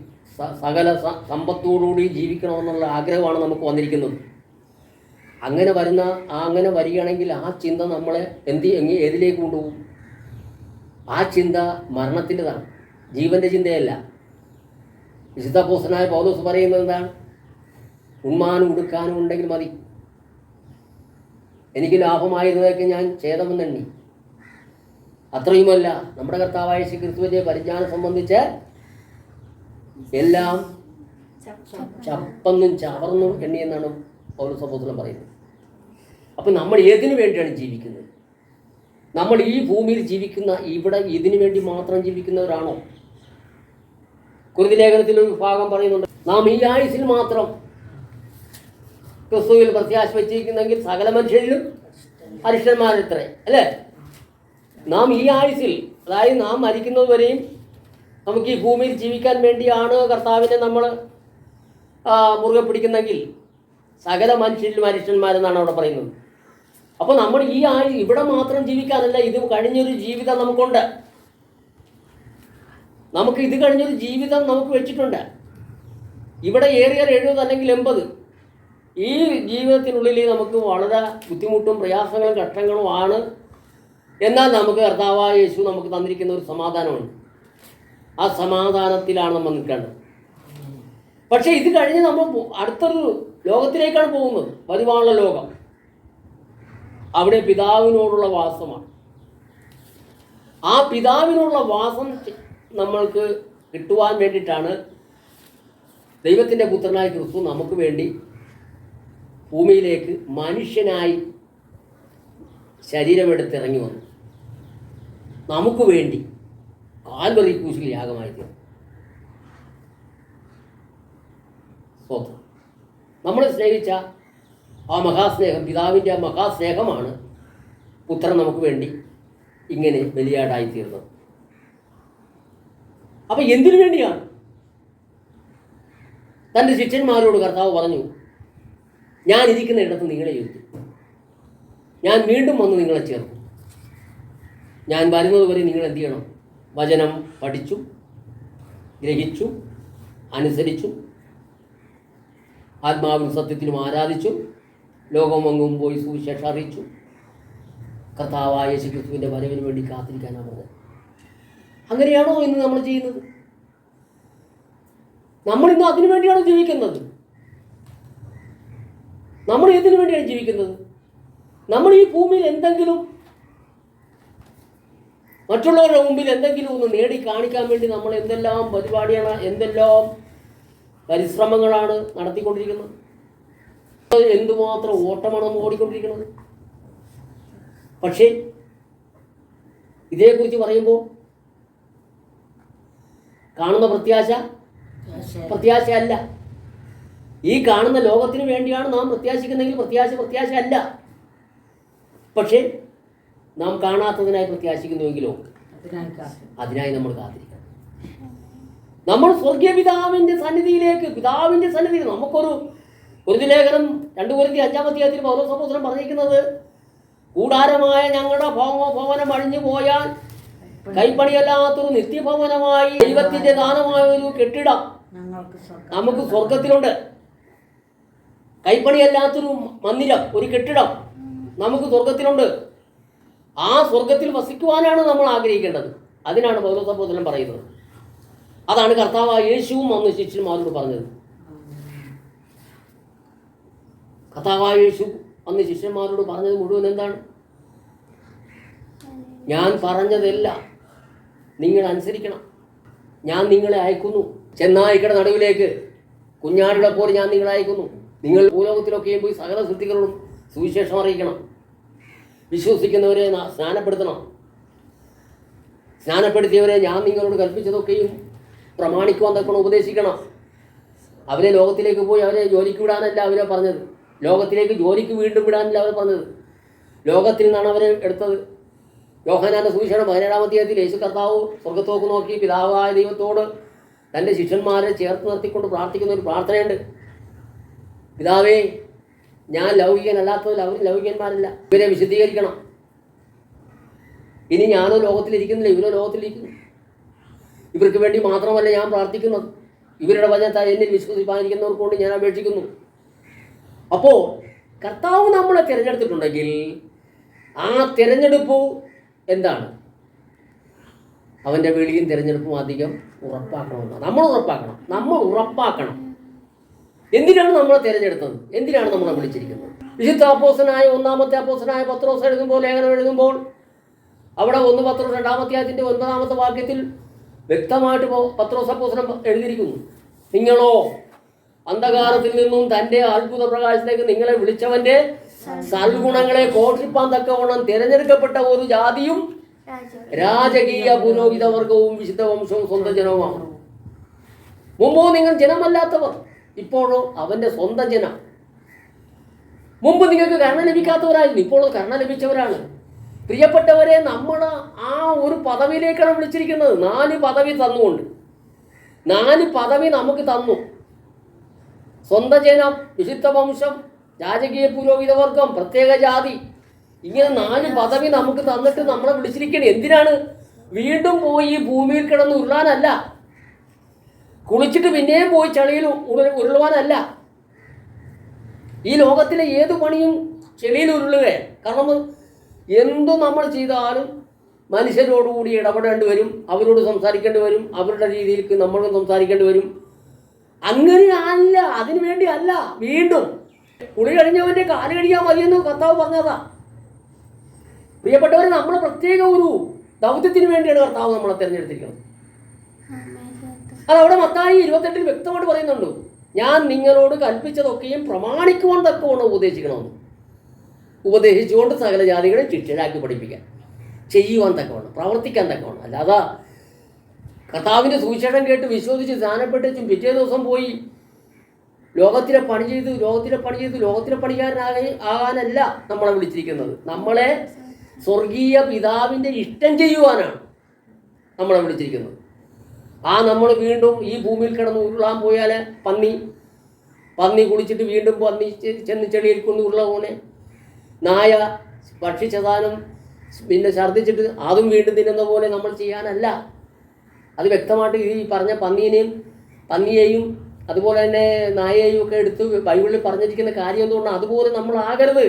സകല സമ്പത്തോടുകൂടി ജീവിക്കണമെന്നുള്ള ആഗ്രഹമാണ് നമുക്ക് വന്നിരിക്കുന്നത്. അങ്ങനെ വരികയാണെങ്കിൽ ആ ചിന്ത നമ്മളെ ഏതിലേക്ക് കൊണ്ടുപോകും? ആ ചിന്ത മരണത്തിൻ്റെതാണ്, ജീവൻ്റെ ചിന്തയല്ല. വിശുദ്ധ അപ്പോസ്തലനായ പൗലോസ് പറയുന്നത് എന്താണ്? ഉണ്മാനും ഉടുക്കാനും ഉണ്ടെങ്കിൽ മതി, എനിക്ക് ലാഭമായിരുന്നതൊക്കെ ഞാൻ ഛേദമെന്നെണ്ണി. അത്രയുമല്ല, നമ്മുടെ കർത്താവായ യേശു ക്രിസ്തുവിന്റെ പരിജ്ഞാനം സംബന്ധിച്ച് എല്ലാം ചപ്പന്നും ചവർന്നും എണ്ണി എന്നാണ് പൗലോസ് അപ്പോസ്തലൻ പറയുന്നത്. അപ്പം നമ്മൾ ഏതിനു വേണ്ടിയാണ് ജീവിക്കുന്നത്? നമ്മൾ ഈ ഭൂമിയിൽ ജീവിക്കുന്ന ഇവിടെ ഇതിനു വേണ്ടി മാത്രം ജീവിക്കുന്നവരാണോ? കുറുതി ലേഖനത്തിൽ ഒരു ഭാഗം പറയുന്നുണ്ട്, നാം ഈ ആയുസിൽ മാത്രം ക്രിസ്തുവിൽ പ്രത്യാശ വെച്ചിരിക്കുന്നെങ്കിൽ സകല മനുഷ്യരിലും അരിഷ്ടന്മാരത്രേ, അല്ലേ? നാം ഈ ആയുസിൽ, അതായത് നാം മരിക്കുന്നത് വരെയും നമുക്ക് ഈ ഭൂമിയിൽ ജീവിക്കാൻ വേണ്ടിയാണ് കർത്താവിനെ നമ്മൾ മുറുകെ പിടിക്കുന്നെങ്കിൽ സകല മനുഷ്യരിലും അരിഷ്ടന്മാരെന്നാണ് അവിടെ പറയുന്നത്. അപ്പോൾ നമ്മൾ ഈ ഇവിടെ മാത്രം ജീവിക്കാനല്ല, ഇത് കഴിഞ്ഞൊരു ജീവിതം നമുക്കുണ്ട്. ഇത് കഴിഞ്ഞൊരു ജീവിതം നമുക്ക് വെച്ചിട്ടുണ്ട്. ഇവിടെ ഏറിയാൽ 70 അല്ലെങ്കിൽ 80. ഈ ജീവിതത്തിനുള്ളിൽ നമുക്ക് വളരെ ബുദ്ധിമുട്ടും പ്രയാസങ്ങളും കഷ്ടങ്ങളും ആണ്. എന്നാൽ നമുക്ക് കർത്താവായ യേശു നമുക്ക് തന്നിരിക്കുന്ന ഒരു സമാധാനമുണ്ട്. ആ സമാധാനത്തിലാണ് നമ്മൾ നിൽക്കേണ്ടത്. പക്ഷേ ഇത് കഴിഞ്ഞ് നമ്മൾ അടുത്തൊരു ലോകത്തിലേക്കാണ് പോകുന്നത്, വരുവാനുള്ള ലോകം. അവിടെ പിതാവിനോടുള്ള വാസമാണ്. ആ പിതാവിനോടുള്ള വാസം നമ്മൾക്ക് കിട്ടുവാൻ വേണ്ടിയിട്ടാണ് ദൈവത്തിൻ്റെ പുത്രനായ ക്രിസ്തു നമുക്ക് വേണ്ടി ഭൂമിയിലേക്ക് മനുഷ്യനായി ശരീരമെടുത്തിറങ്ങി വന്നു. നമുക്ക് വേണ്ടി കാൽവറി ക്രൂശിൽ യാഗമായി തീർന്നു. സ്വന്തം നമ്മളെ സ്നേഹിച്ച ആ മഹാസ്നേഹം, പിതാവിൻ്റെ ആ മഹാസ്നേഹമാണ് പുത്രൻ നമുക്ക് വേണ്ടി ഇങ്ങനെ ബലിയാടായി തീർന്നത്. അപ്പം എന്തിനു വേണ്ടിയാണ്? തൻ്റെ ശിഷ്യന്മാരോട് കർത്താവ് പറഞ്ഞു, ഞാൻ ഇരിക്കുന്ന ഇടത്ത് നിങ്ങളെ ഇരുത്തി, ഞാൻ വീണ്ടും വന്ന് നിങ്ങളെ ചേർക്കും. ഞാൻ വരുന്നത് വരെ നിങ്ങൾ എന്ത് ചെയ്യണം? വചനം പഠിച്ചും ഗ്രഹിച്ചും അനുസരിച്ചും ആത്മാവിനും സത്യത്തിനും ആരാധിച്ചും ലോകമെങ്ങും പോയി സുവിശേഷം അറിയിച്ചു കർത്താവായ യേശു ക്രിസ്തുവിൻ്റെ വരവിന് വേണ്ടി കാത്തിരിക്കാനാണ് പറഞ്ഞത്. അങ്ങനെയാണോ ഇന്ന് നമ്മൾ ചെയ്യുന്നത്? നമ്മളിന്ന് അതിനു വേണ്ടിയാണ് ജീവിക്കുന്നത്. നമ്മൾ ഏതിനു വേണ്ടിയാണ് ജീവിക്കുന്നത്? നമ്മൾ ഈ ഭൂമിയിൽ എന്തെങ്കിലും മറ്റുള്ളവരുടെ മുമ്പിൽ എന്തെങ്കിലും ഒന്ന് നേടി കാണിക്കാൻ വേണ്ടി നമ്മൾ എന്തെല്ലാം പരിപാടിയാണ്, എന്തെല്ലാം പരിശ്രമങ്ങളാണ് നടത്തിക്കൊണ്ടിരിക്കുന്നത്. എന്തുമാത്രം ഓട്ടമാണ് നമ്മൾ ഓടിക്കൊണ്ടിരിക്കുന്നത്. പക്ഷേ ഇതേക്കുറിച്ച് പറയുമ്പോൾ കാണുന്ന പ്രത്യാശയല്ല. ഈ കാണുന്ന ലോകത്തിന് വേണ്ടിയാണ് നാം പ്രത്യാശിക്കുന്നെങ്കിൽ പ്രത്യാശ അല്ല. പക്ഷേ നാം കാണാത്തതിനായി പ്രത്യാശിക്കുന്നുവെങ്കിലോ അതിനായി നമ്മൾ കാത്തിരിക്കണം. നമ്മൾ സ്വർഗീയ പിതാവിൻ്റെ സന്നിധിയിൽ നമുക്കൊരു ലേഖനം 2 കൊരിന്ത്യർ 5-ാം അധ്യായത്തിൽ പൗലോസ് അപ്പോസ്തലൻ പറഞ്ഞിരിക്കുന്നത്, കൂടാരമായ ഞങ്ങളുടെ ഭവനം അഴിഞ്ഞു പോയാൽ കൈപ്പണിയല്ലാത്തൊരു നിത്യഭവനമായി ദൈവത്തിൻ്റെ ദാനമായ ഒരു കെട്ടിടം നമുക്ക് സ്വർഗത്തിലുണ്ട്. കൈപ്പണിയല്ലാത്തൊരു മന്ദിരം, ഒരു കെട്ടിടം നമുക്ക് സ്വർഗത്തിലുണ്ട്. ആ സ്വർഗത്തിൽ വസിക്കുവാനാണ് നമ്മൾ ആഗ്രഹിക്കേണ്ടത്. അതിനാണ് പൗലോസ് അപ്പോസ്തലൻ പറയുന്നത്. അതാണ് കർത്താവായ യേശുവും അന്ന് ശിഷ്യന്മാരോട് പറഞ്ഞത്. കർത്താവായ യേശു അന്ന് ശിഷ്യന്മാരോട് പറഞ്ഞത് മുഴുവൻ എന്താണ്? ഞാൻ പറഞ്ഞതെല്ലാം നിങ്ങൾ അനുസരിക്കണം. ഞാൻ നിങ്ങളെ അയക്കുന്നു. ചെന്നായിക്കടെ നടുവിലേക്ക് കുഞ്ഞാടുകളെ പോലെ ഞാൻ നിങ്ങളെ അയക്കുന്നു. നിങ്ങൾ ഭൂലോകത്തിലൊക്കെയും പോയി സകല സൃഷ്ടികളോടും സുവിശേഷം അറിയിക്കണം. വിശ്വസിക്കുന്നവരെ സ്നാനപ്പെടുത്തണം. സ്നാനപ്പെടുത്തിയവരെ ഞാൻ നിങ്ങളോട് കൽപ്പിച്ചതൊക്കെയും പ്രമാണിക്കുവാൻ തക്കണം ഉപദേശിക്കണം. അവരെ ലോകത്തിലേക്ക് പോയി അവരെ ജോലിക്ക് വിടാനല്ല അവരെ പറഞ്ഞത്. ലോകത്തിലേക്ക് ജോലിക്ക് വീണ്ടും വിടാനല്ല അവർ പറഞ്ഞത്. ലോകത്തിൽ നിന്നാണ് അവരെ എടുത്തത്. യോഹന്നാന്റെ സുവിശേഷം 17-ാം അധ്യായത്തിൽ യേശു കർത്താവ് സ്വർഗത്തോക്ക് നോക്കി പിതാവായ ദൈവത്തോട് തൻ്റെ ശിഷ്യന്മാരെ ചേർത്ത് നിർത്തിക്കൊണ്ട് പ്രാർത്ഥിക്കുന്ന ഒരു പ്രാർത്ഥനയുണ്ട്. പിതാവേ, ഞാൻ ലൗകികനല്ലാത്തതിൽ അവർ ലൗകികന്മാരല്ല, ഇവരെ വിശുദ്ധീകരിക്കണം. ഇനി ഞാനോ ലോകത്തിലിരിക്കുന്നില്ല, ഇവരോ ലോകത്തിലിരിക്കുന്നു. ഇവർക്ക് വേണ്ടി മാത്രമല്ല ഞാൻ പ്രാർത്ഥിക്കുന്നത്, ഇവരുടെ വചനത്താൽ എന്നിൽ വിശ്വസിപ്പാനിരിക്കുന്നവർക്ക് കൊണ്ട് ഞാൻ അപേക്ഷിക്കുന്നു. അപ്പോൾ കർത്താവ് നമ്മളെ തിരഞ്ഞെടുത്തിട്ടുണ്ടെങ്കിൽ ആ തിരഞ്ഞെടുപ്പ് എന്താണ്? അവൻ്റെ വിളിയും തിരഞ്ഞെടുപ്പും അധികം ഉറപ്പാക്കണമെന്നാണ്. നമ്മൾ ഉറപ്പാക്കണം. എന്തിനാണ് നമ്മളെ തിരഞ്ഞെടുത്തത്? എന്തിനാണ് നമ്മളെ വിളിച്ചിരിക്കുന്നത്? വിശുദ്ധ അപ്പോസ്തലനായ ഒന്നാമത്തെ അപ്പോസ്തലനായ പത്രോസ് എഴുതുമ്പോൾ, ലേഖനം എഴുതുമ്പോൾ, അവിടെ 1 പത്രോസ് 2-ാം അധ്യായത്തിൻ്റെ 9-ാമത്തെ വാക്യത്തിൽ വ്യക്തമായിട്ട് പത്രോസ് അപ്പോസ്തലൻ എഴുതിയിരിക്കുന്നു, നിങ്ങളോ അന്ധകാരത്തിൽ നിന്നും തൻ്റെ അത്ഭുത പ്രകാശത്തിലേക്ക് നിങ്ങളെ വിളിച്ചവൻ്റെ സൽഗുണങ്ങളെ ഘോഷിപ്പാൻ തക്കവണ്ണം തിരഞ്ഞെടുക്കപ്പെട്ട ഒരു ജാതിയും രാജകീയ പുരോഹിത വർഗവും വിശുദ്ധ വംശവും സ്വന്തം ജനവുമാണ്. മുമ്പോ നിങ്ങൾ ജനമല്ലാത്തവർ, ഇപ്പോഴോ അവൻ്റെ സ്വന്തം ജനം. മുമ്പ് നിങ്ങൾക്ക് കരുണ ലഭിക്കാത്തവരായിരുന്നു, ഇപ്പോഴോ കരുണ ലഭിച്ചവരാണ്. പ്രിയപ്പെട്ടവരെ, നമ്മൾ ആ ഒരു പദവിയിലേക്കാണ് വിളിച്ചിരിക്കുന്നത്. 4 പദവി തന്നുകൊണ്ട് 4 പദവി നമുക്ക് തന്നു. സ്വന്തം ജനം, വിശുദ്ധ വംശം, രാജകീയ പുരോഹിത വർഗം, പ്രത്യേക ജാതി. ഇങ്ങനെ 4 പദവി നമുക്ക് തന്നിട്ട് നമ്മളെ വിളിച്ചിരിക്കണേ. എന്തിനാണ്? വീണ്ടും പോയി ഈ ഭൂമിയിൽ കിടന്ന് ഉരുളാനല്ല, കുളിച്ചിട്ട് പിന്നെയും പോയി ചളിയിൽ ഉരുളുവാനല്ല. ഈ ലോകത്തിലെ ഏത് പണിയും ചെളിയിൽ ഉരുളുകയാണ്. കാരണം എന്തു നമ്മൾ ചെയ്താലും മനുഷ്യരോടുകൂടി ഇടപെടേണ്ടി വരും, അവരോട് സംസാരിക്കേണ്ടി വരും, അവരുടെ രീതിയിലേക്ക് നമ്മളും സംസാരിക്കേണ്ടി വരും. അങ്ങനെയല്ല, അതിനു വേണ്ടി അല്ല. വീണ്ടും കുളി കഴിഞ്ഞവൻ്റെ കാല് കഴിയാൻ മതിയെന്ന് കർത്താവ് പറഞ്ഞതാ. പ്രിയപ്പെട്ടവരെ, നമ്മൾ പ്രത്യേക ഒരു ദൗത്യത്തിന് വേണ്ടിയാണ് കർത്താവ് നമ്മളെ തിരഞ്ഞെടുത്തിരിക്കുന്നത്. അതവിടെ മത്തായി 28-ൽ വ്യക്തമായിട്ട് പറയുന്നുണ്ട്, ഞാൻ നിങ്ങളോട് കൽപ്പിച്ചതൊക്കെയും പ്രമാണിക്കുവാൻ തക്കവണ്ണം ഉപദേശിക്കണമെന്ന്. ഉപദേശിച്ചുകൊണ്ട് സകല ജാതികളെ ശിഷ്യരാക്കി പഠിപ്പിക്കാൻ, ചെയ്യുവാൻ തക്കവണ്ണം, പ്രവർത്തിക്കാൻ തക്കവണ്ണം. അല്ലാതെ കർത്താവിൻ്റെ സുവിശേഷം കേട്ട് വിശ്വസിച്ച് സ്നാനപ്പെട്ടേച്ചും പിറ്റേ ദിവസം പോയി ലോകത്തിലെ പണിക്കാരനാകാനല്ല നമ്മളെ വിളിച്ചിരിക്കുന്നത്. നമ്മളെ സ്വർഗീയ പിതാവിൻ്റെ ഇഷ്ടം ചെയ്യുവാനാണ് നമ്മളെ വിളിച്ചിരിക്കുന്നത്. നമ്മൾ വീണ്ടും ഈ ഭൂമിയിൽ കിടന്ന് ഉരുളാൻ പോയാൽ പന്നി കുളിച്ചിട്ട് വീണ്ടും ചെന്ന് ചെളിയിൽ കൊണ്ട് ഉരുള പോലെ, നായ ഭക്ഷിച്ചതാനും പിന്നെ ഛർദ്ദിച്ചിട്ട് അതും വീണ്ടും തിന്നുന്ന പോലെ നമ്മൾ ചെയ്യാനല്ല. അത് വ്യക്തമായിട്ട് ഈ പറഞ്ഞ പന്നിയെയും അതുപോലെ തന്നെ നായയെയും ഒക്കെ എടുത്ത് ബൈബിളിൽ പറഞ്ഞിരിക്കുന്ന കാര്യം എന്തുകൊണ്ടാണ്? അതുപോലെ നമ്മൾ ആകരുത്.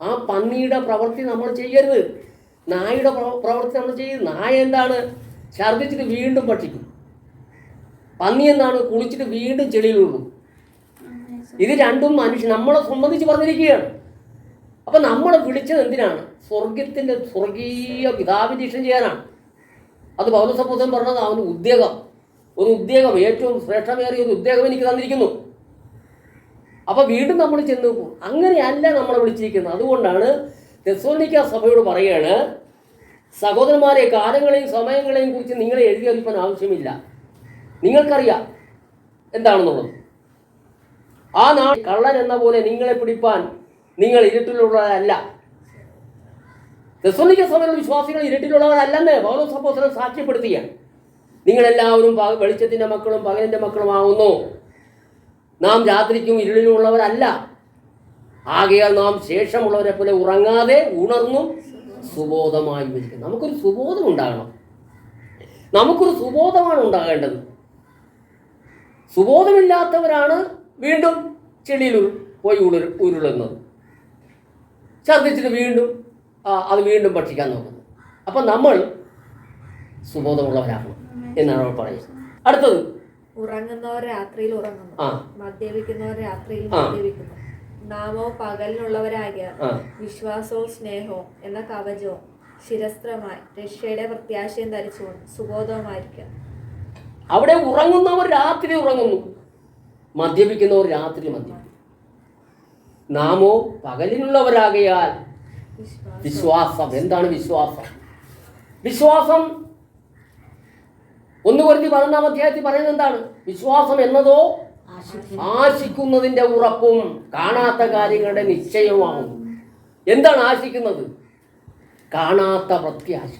ആ പന്നിയുടെ പ്രവൃത്തി നമ്മൾ ചെയ്യരുത്, നായയുടെ പ്രവൃത്തി നമ്മൾ ചെയ്യരുത്. നായ എന്താണ്? ഛർദ്ദിച്ചിട്ട് വീണ്ടും ഭക്ഷിക്കും. പന്നി എന്താണ്? കുളിച്ചിട്ട് വീണ്ടും ചെളിയിലുള്ളൂ. ഇത് രണ്ടും നമ്മളെ സംബന്ധിച്ച് പറഞ്ഞിരിക്കുകയാണ്. അപ്പം നമ്മളെ വിളിച്ചത് എന്തിനാണ്? സ്വർഗീയ പിതാവിൻ്റെ ഇഷ്ടം ചെയ്യാനാണ്. അത് പൗലോസ് അപ്പോസ്തലൻ പറഞ്ഞത് അവന് ഒരു ഉദ്യോഗം, ഏറ്റവും ശ്രേഷ്ഠമേറിയ ഒരു ഉദ്യോഗം എനിക്ക് തന്നിരിക്കുന്നു. അപ്പോൾ വീണ്ടും നമ്മൾ ചെന്ന് പോകും. അങ്ങനെയല്ല നമ്മളെ വിളിച്ചിരിക്കുന്നത്. അതുകൊണ്ടാണ് തെസ്സലോനിക്ക സഭയോട് പറയുകയാണ്, സഹോദരന്മാരെ, കാലങ്ങളെയും സമയങ്ങളെയും കുറിച്ച് നിങ്ങളെ എഴുതി അറിയിപ്പാൻ ആവശ്യമില്ല, നിങ്ങൾക്കറിയാം എന്താണെന്നുള്ളത്. ആ നാൾ കള്ളൻ എന്ന പോലെ നിങ്ങളെ പിടിപ്പാൻ നിങ്ങൾ ഇരുട്ടിലുള്ളവരല്ല. തെസ്സലോനിക്ക സഭയിലുള്ള വിശ്വാസികൾ ഇരുട്ടിലുള്ളവരല്ലെന്ന് പൗലോസ് അപ്പോസ്തലൻ സാക്ഷ്യപ്പെടുത്തുകയാണ്. നിങ്ങളെല്ലാവരും വെളിച്ചത്തിൻ്റെ മക്കളും പകലിൻ്റെ മക്കളുമാകുന്നു. നാം രാത്രിക്കും ഇരുളിലുമുള്ളവരല്ല. ആകയാൽ നാം ശേഷമുള്ളവരെ പോലെ ഉറങ്ങാതെ ഉണർന്നും സുബോധമായി ഇരിക്കണം. നമുക്കൊരു സുബോധം ഉണ്ടാകണം. നമുക്കൊരു സുബോധമാണ് ഉണ്ടാകേണ്ടത്. സുബോധമില്ലാത്തവരാണ് വീണ്ടും ചെളിയിൽ പോയി ഉരുളുന്നത്, ഛർദ്ദിച്ചിട്ട് വീണ്ടും ഭക്ഷിക്കാൻ നോക്കുന്നത്. അപ്പം നമ്മൾ സുബോധമുള്ളവരാകണം എന്നാണ് നമ്മൾ പറയുന്നത്. അടുത്തത്, ഉറങ്ങുന്നവർ രാത്രിയിൽ ഉറങ്ങുന്നു, മദ്യപിക്കുന്നവർ രാത്രിയിൽ മദ്യപിക്കുന്നു. നാമോ പകലിനുള്ളവരാകിയാൽ വിശ്വാസവും സ്നേഹവും എന്ന കവചവും ശിരസ്ത്രമായി രക്ഷയുടെ പ്രത്യാശയും ധരിച്ചുകൊണ്ട് സുബോധവുമായിരിക്കുക. അവിടെ ഉറങ്ങുന്നവർ രാത്രി ഉറങ്ങുന്നു, മദ്യപിക്കുന്നവർ രാത്രി മദ്യപിക്കും. നാമോ പകലിനുള്ളവരാകയാൽ വിശ്വാസം. എന്താണ് വിശ്വാസം? വിശ്വാസം 1 Corinthians 11-ാം അധ്യായത്തിൽ പറയുന്നത് എന്താണ്? വിശ്വാസം എന്നതോ ആശിക്കുന്നതിൻ്റെ ഉറപ്പും കാണാത്ത കാര്യങ്ങളുടെ നിശ്ചയവുമാകുന്നു. എന്താണ് ആശിക്കുന്നത്? കാണാത്ത പ്രത്യാശ.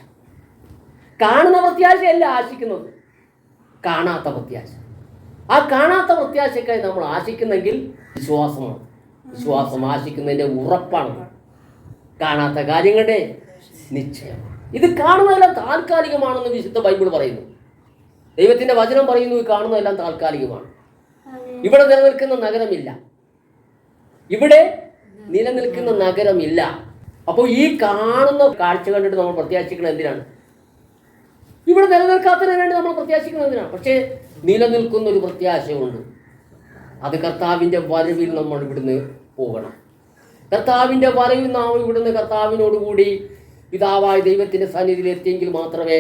കാണുന്ന പ്രത്യാശയല്ല ആശിക്കുന്നത്, കാണാത്ത പ്രത്യാശ. ആ കാണാത്ത പ്രത്യാശയ്ക്കായി നമ്മൾ ആശിക്കുന്നെങ്കിൽ വിശ്വാസമാണ്. വിശ്വാസം ആശിക്കുന്നതിൻ്റെ ഉറപ്പാണ്, കാണാത്ത കാര്യങ്ങളുടെ നിശ്ചയമാണ്. ഇത് കാണുന്നതെല്ലാം താൽക്കാലികമാണെന്ന് വിശുദ്ധ ബൈബിൾ പറയുന്നു. ദൈവത്തിൻ്റെ വചനം പറയുന്നു, ഈ കാണുന്നതെല്ലാം താൽക്കാലികമാണ്. ഇവിടെ നിലനിൽക്കുന്ന നഗരമില്ല, ഇവിടെ നിലനിൽക്കുന്ന നഗരമില്ല. അപ്പോൾ ഈ കാണുന്ന കാഴ്ച കണ്ടിട്ട് നമ്മൾ പ്രത്യാശിക്കുന്നത് എന്തിനാണ്? ഇവിടെ നിലനിൽക്കാത്തതിന് വേണ്ടി നമ്മൾ പ്രത്യാശിക്കുന്നത് എന്തിനാണ്? പക്ഷേ നിലനിൽക്കുന്ന ഒരു പ്രത്യാശയുണ്ട്. അത് കർത്താവിൻ്റെ വരവിൽ നമ്മൾ ഇവിടുന്ന് പോകണം. കർത്താവിൻ്റെ വരവിൽ നാം ഇവിടുന്ന് കർത്താവിനോടുകൂടി പിതാവായ ദൈവത്തിൻ്റെ സന്നിധിയിൽ എത്തിയെങ്കിൽ മാത്രമേ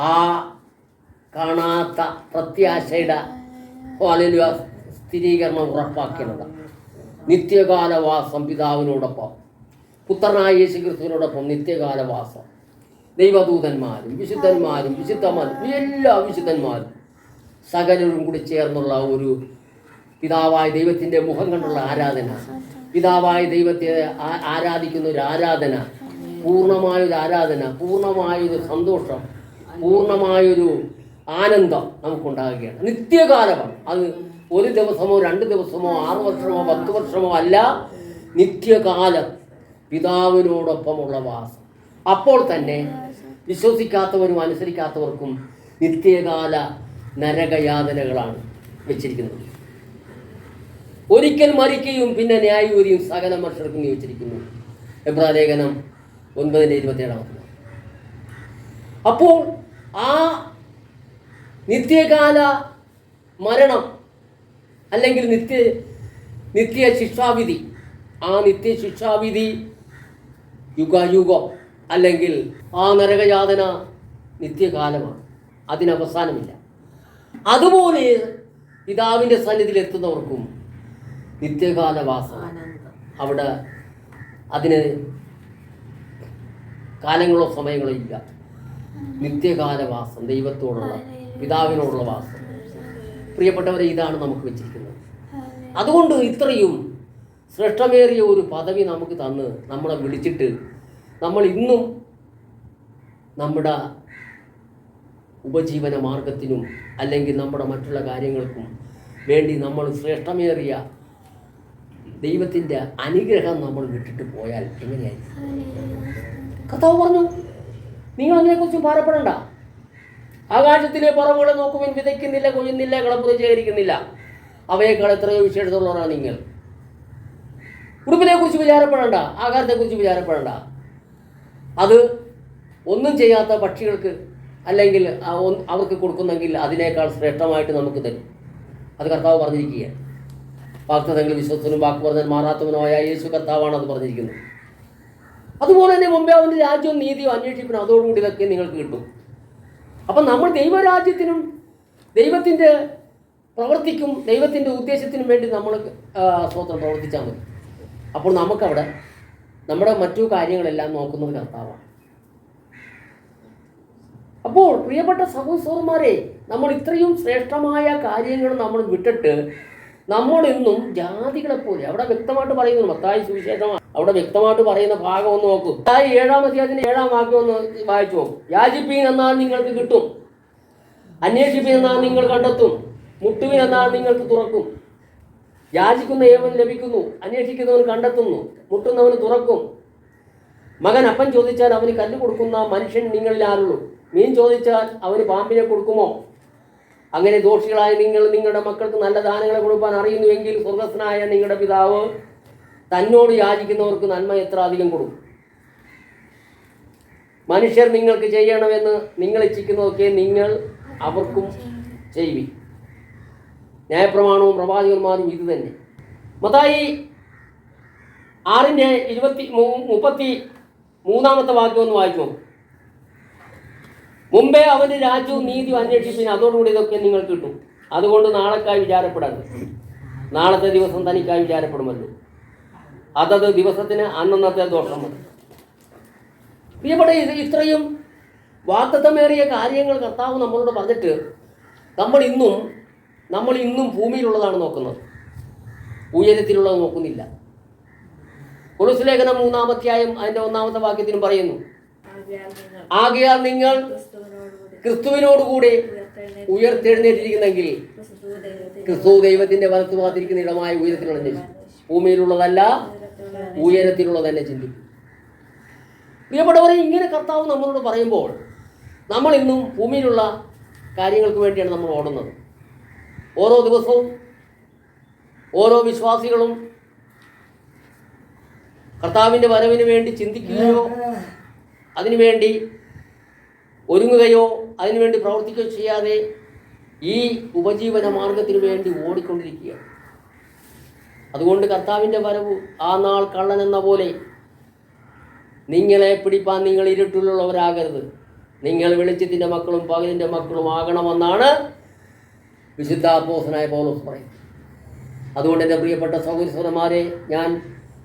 ആ കാണാത്ത പ്രത്യാശയുടെ സ്ഥിരീകരണം ഉറപ്പാക്കേണ്ടത്. നിത്യകാലവാസം പിതാവിനോടൊപ്പം, പുത്രനായ യേശു ക്രിസ്തുവിനോടൊപ്പം നിത്യകാലവാസം. ദൈവദൂതന്മാരും വിശുദ്ധന്മാരും എല്ലാ വിശുദ്ധന്മാരും സകലരും കൂടി ചേർന്നുള്ള ഒരു പിതാവായ ദൈവത്തിൻ്റെ മുഖം കണ്ടുള്ള ആരാധന, പിതാവായ ദൈവത്തെ ആരാധിക്കുന്ന ഒരു ആരാധന, പൂർണ്ണമായൊരു ആരാധന, പൂർണ്ണമായൊരു സന്തോഷം, പൂർണ്ണമായൊരു ആനന്ദം നമുക്കുണ്ടാകുകയാണ്. നിത്യകാലമാണ്. അത് ഒരു ദിവസമോ 2 ദിവസമോ 6 വർഷമോ 10 വർഷമോ അല്ല, നിത്യകാലം പിതാവിനോടൊപ്പമുള്ള വാസം. അപ്പോൾ തന്നെ വിശ്വസിക്കാത്തവരും അനുസരിക്കാത്തവർക്കും നിത്യകാല നരകയാതനകളാണ് വെച്ചിരിക്കുന്നത്. ഒരിക്കൽ മരിക്കുകയും പിന്നെ ന്യായവിധിയും സകല മനുഷ്യർക്കും നിയോഗിച്ചിരിക്കുന്നു. എബ്രായലേഖനം 9:27. അപ്പോൾ ആ നിത്യകാല മരണം അല്ലെങ്കിൽ നിത്യ ശിക്ഷാവിധി, ആ നിത്യ ശിക്ഷാവിധി യുഗയുഗം അല്ലെങ്കിൽ ആ നരകയാതന നിത്യകാലമാണ്, അതിനവസാനമില്ല. അതുപോലെ പിതാവിൻ്റെ സന്നിധിയിൽ എത്തുന്നവർക്കും നിത്യകാലവാസം. അവിടെ അതിന് കാലങ്ങളോ സമയങ്ങളോ ഇല്ല. നിത്യകാലവാസം, ദൈവത്തോടുള്ള പിതാവിനോടുള്ള വാസം. പ്രിയപ്പെട്ടവരെ, ഇതാണ് നമുക്ക് വെച്ചിരിക്കുന്നത്. അതുകൊണ്ട് ഇത്രയും ശ്രേഷ്ഠമേറിയ ഒരു പദവി നമുക്ക് തന്ന് നമ്മളെ വിളിച്ചിട്ട് നമ്മൾ ഇന്നും നമ്മുടെ ഉപജീവന മാർഗത്തിനും അല്ലെങ്കിൽ നമ്മുടെ മറ്റുള്ള കാര്യങ്ങൾക്കും വേണ്ടി നമ്മൾ ശ്രേഷ്ഠമേറിയ ദൈവത്തിൻ്റെ അനുഗ്രഹം നമ്മൾ വിട്ടിട്ട് പോയാൽ എങ്ങനെയായിരിക്കും? കർത്താവ് പറഞ്ഞു, നിങ്ങൾ അതിനെക്കുറിച്ച് ഭാരപ്പെടണ്ട. ആകാശത്തിലെ പറവുകളെ നോക്കുവാൻ വിതയ്ക്കുന്നില്ല, കൊയ്യുന്നില്ല, കളപ്പുറം ശേഖരിക്കുന്നില്ല. അവയേക്കാൾ എത്രയോ വിശേഷതയുള്ളവരാണ് നിങ്ങൾ. ഉടുപ്പിനെക്കുറിച്ച് വിചാരപ്പെടേണ്ട, ആഹാരത്തെക്കുറിച്ച് വിചാരപ്പെടേണ്ട. അത് ഒന്നും ചെയ്യാത്ത പക്ഷികൾക്ക് അല്ലെങ്കിൽ അവർക്ക് കൊടുക്കുന്നെങ്കിൽ അതിനേക്കാൾ ശ്രേഷ്ഠമായിട്ട് നമുക്ക് തരും. അത് കർത്താവ് പറഞ്ഞിരിക്കുകയാണ്. വാഗ്ദത്തങ്ങളിൽ വിശ്വസ്തനും വാക്ക് പറഞ്ഞാൽ മാറാത്തവനുമായ യേശു കർത്താവാണ് അത് പറഞ്ഞിരിക്കുന്നത്. അതുപോലെ തന്നെ മുമ്പേ അവൻ്റെ രാജ്യവും നീതിയും അന്വേഷിക്കണം, അതോടുകൂടി ഇതൊക്കെ നിങ്ങൾക്ക് കിട്ടും. അപ്പം നമ്മൾ ദൈവരാജ്യത്തിനും ദൈവത്തിൻ്റെ പ്രവൃത്തിക്കും ദൈവത്തിൻ്റെ ഉദ്ദേശത്തിനും വേണ്ടി നമ്മൾ സ്വന്തം പ്രവർത്തിച്ചാൽ മതി. അപ്പോൾ നമുക്കവിടെ നമ്മുടെ മറ്റു കാര്യങ്ങളെല്ലാം നോക്കുന്നത് കർത്താവാണ്. അപ്പോൾ പ്രിയപ്പെട്ട സഹോദരന്മാരെ, നമ്മൾ ഇത്രയും ശ്രേഷ്ഠമായ കാര്യങ്ങൾ നമ്മൾ വിട്ടിട്ട് നമ്മളിന്നും ജാതികളെപ്പോലെ, അവിടെ വ്യക്തമായിട്ട് പറയുന്നു, മത്തായി സുവിശേഷമാണ്, അവിടെ വ്യക്തമായിട്ട് പറയുന്ന ഭാഗം ഒന്ന് നോക്കൂ. മത്തായി 7-ാം അധ്യായത്തിന്റെ 7-ാം വാക്യം ഒന്ന് വായിച്ചു നോക്കും. യാചിപ്പീൻ എന്നാൽ നിങ്ങൾക്ക് കിട്ടും, അന്വേഷിപ്പീൻ എന്നാൽ നിങ്ങൾ കണ്ടെത്തും, മുട്ടുവിൻ എന്നാൽ നിങ്ങൾക്ക് തുറക്കും. യാചിക്കുന്ന ഏവൻ ലഭിക്കുന്നു, അന്വേഷിക്കുന്നവൻ കണ്ടെത്തുന്നു, മുട്ടുന്നവന് തുറക്കും. മകൻ അപ്പം ചോദിച്ചാൽ അവന് കല്ല് കൊടുക്കുന്ന മനുഷ്യൻ നിങ്ങളിൽ ആരുള്ളൂ? മീൻ ചോദിച്ചാൽ അവന് പാമ്പിനെ കൊടുക്കുമോ? അങ്ങനെ ദോഷികളായ നിങ്ങൾ നിങ്ങളുടെ മക്കൾക്ക് നല്ല ദാനങ്ങളെ കൊടുക്കാൻ അറിയുന്നുവെങ്കിൽ സ്വർഗസ്ഥനായ നിങ്ങളുടെ പിതാവ് തന്നോട് യാചിക്കുന്നവർക്ക് നന്മ എത്ര അധികം കൊടുക്കും. മനുഷ്യർ നിങ്ങൾക്ക് ചെയ്യണമെന്ന് നിങ്ങൾ ഇച്ഛിക്കുന്നതൊക്കെ നിങ്ങൾ അവർക്കും ചെയ്യുവിൻ. ന്യായപ്രമാണവും പ്രവാചകന്മാരും ഇത് തന്നെ. മത്തായി 6:33 വാക്യം ഒന്ന് വായിച്ചു. മുമ്പേ അവൻ്റെ രാജ്യവും നീതിയും അന്വേഷിപ്പിന്, അതോടുകൂടി ഇതൊക്കെ നിങ്ങൾ കിട്ടും. അതുകൊണ്ട് നാളെക്കായി വിചാരപ്പെടരുത്, നാളത്തെ ദിവസം തനിക്കായി വിചാരപ്പെടുമല്ലോ. അതത് ദിവസത്തിന് അന്നന്നത്തെ ദോഷം മതി. പ്രിയപ്പെട്ട, ഇത്രയും വാഗ്ദത്തമേറിയ കാര്യങ്ങൾ കർത്താവ് നമ്മളോട് പറഞ്ഞിട്ട് നമ്മൾ ഇന്നും ഭൂമിയിലുള്ളതാണ് നോക്കുന്നത്, ഉയരത്തിലുള്ളത് നോക്കുന്നില്ല. കൊലോസ്യ ലേഖനം 3-ാം അധ്യായം അതിന്റെ 1-ാമത്തെ വാക്യത്തിലും പറയുന്നു, ആകയാൽ നിങ്ങൾ ആകയാൽ നിങ്ങൾ ക്രിസ്തുവിനോടുകൂടി ഉയർത്തെഴുന്നേറ്റിരിക്കുന്നെങ്കിൽ ക്രിസ്തു ദൈവത്തിന്റെ വലത്തുഭാഗത്തിരിക്കുന്ന ഇടമായ ഉയരത്തിലുള്ള അന്വേഷിക്കും. ഭൂമിയിലുള്ളതല്ല, ഉയരത്തിലുള്ളത് തന്നെ ചിന്തിക്കും. പ്രിയപ്പെട്ടവരെ, ഇങ്ങനെ കർത്താവ് നമ്മളോട് പറയുമ്പോൾ നമ്മൾ ഇന്നും ഭൂമിയിലുള്ള കാര്യങ്ങൾക്ക് വേണ്ടിയാണ് നമ്മൾ ഓടുന്നത്. ഓരോ ദിവസവും ഓരോ വിശ്വാസികളും കർത്താവിൻ്റെ വരവിന് വേണ്ടി ചിന്തിക്കുകയോ അതിനുവേണ്ടി ഒരുങ്ങുകയോ അതിനുവേണ്ടി പ്രവർത്തിക്കുകയോ ചെയ്യാതെ ഈ ഉപജീവന മാർഗത്തിന് വേണ്ടി ഓടിക്കൊണ്ടിരിക്കുകയാണ്. അതുകൊണ്ട് കർത്താവിൻ്റെ വരവ് ആ നാൾ കള്ളൻ എന്ന പോലെ നിങ്ങളെ പിടിപ്പാൻ നിങ്ങൾ ഇരുട്ടിലുള്ളവരാകരുത്, നിങ്ങൾ വെളിച്ചത്തിൻ്റെ മക്കളും പകലിൻ്റെ മക്കളും ആകണമെന്നാണ് വിശുദ്ധ അപ്പോസ്തലനായ പൗലോസ് പറയുന്നത്. അതുകൊണ്ട് എൻ്റെ പ്രിയപ്പെട്ട സഹോദരന്മാരെ, ഞാൻ